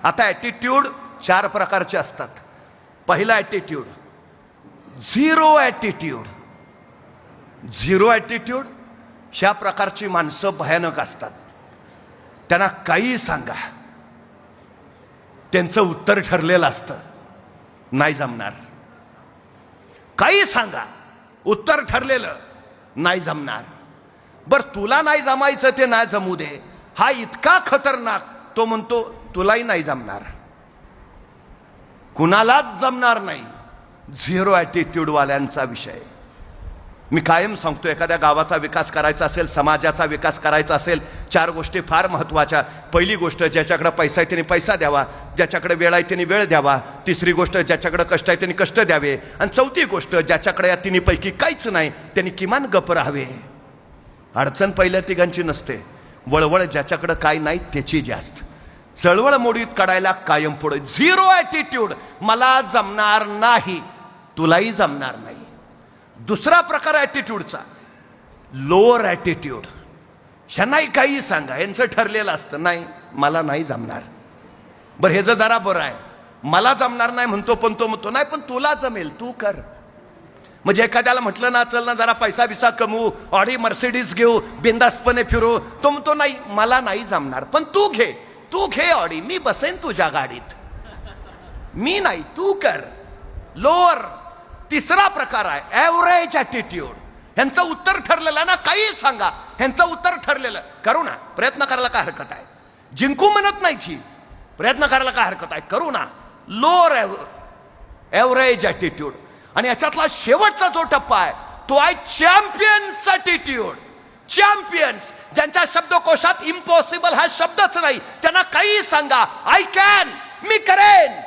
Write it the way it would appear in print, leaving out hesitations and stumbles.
आता ॲटिट्यूड 4 प्रकारचे असतात. पहिला attitude zero attitude. Zero attitude ह्या प्रकारची माणसं भयानक असतात. त्यांना काही सांगा, त्यांचं उत्तर ठरलेलं असतं, नाही जमणार. काही सांगा, उत्तर ठरलेलं, नाही जमणार. बर तुला नाही जमायचं ते नाही जमू दे. हा इतका खतरनाक, तो म्हणतो तुलाही नाही जमणार, कुणालाच जमणार नाही. झिरो ॲटिट्यूड वाल्यांचा विषय. मी कायम सांगतो, एखाद्या गावाचा विकास करायचा असेल, समाजाचा विकास करायचा असेल, 4 गोष्टी फार महत्त्वाच्या. पहिली गोष्ट, ज्याच्याकडे पैसा आहे त्याने पैसा द्यावा, ज्याच्याकडे वेळ आहे त्याने वेळ द्यावा. तिसरी गोष्ट, ज्याच्याकडे कष्ट आहे त्याने कष्ट द्यावे. आणि चौथी गोष्ट, ज्याच्याकडे या तिन्हीपैकी काहीच नाही त्याने किमान गप्प राहावे. अडचण पहिल्या तिघांची नसते, वळवळ ज्याच्याकडे काय नाही त्याची जास्त. चळवळ मोडीत काढायला कायम पुढे. झिरो ॲटिट्यूड, मला जमणार नाही, तुलाही जमणार नाही. दुसरा प्रकार ॲटिट्यूडचा लोअर ॲटिट्यूड. ह्यांनाही काही सांगा, यांचं ठरलेलं असतं, नाही मला नाही जमणार. बरं हे जरा बरं आहे, मला जमणार नाही म्हणतो, पण तो म्हणतो नाही पण तुला जमेल, तू कर. म्हणजे एखाद्याला म्हटलं ना, चल ना जरा पैसा बिसा कमवू, ऑडी मर्सिडीज घेऊ, बिंदास्तपणे फिरू, तो म्हणतो नाही मला नाही जमणार, पण तू घे ऑडी, मी बसेन तुझ्या गाडीत, मी नाही, तू कर. लोअर. तिसरा प्रकार आहे ॲव्हरेज ॲटिट्यूड. ह्यांचं उत्तर ठरलेलं ना, काही सांगा, ह्यांचं उत्तर ठरलेलं, करू ना, प्रयत्न करायला काय हरकत आहे, जिंकू म्हणत नाही, प्रयत्न करायला काय हरकत आहे, करू ना. Lower average attitude. आणि याच्यातला शेवटचा जो टप्पा आहे तो आहे चॅम्पियन्स ॲटिट्यूड. चॅम्पियन्स, ज्यांच्या शब्दकोशात इम्पॉसिबल हा शब्दच नाही, त्यांना काही सांगा, आय कॅन, मी करेन.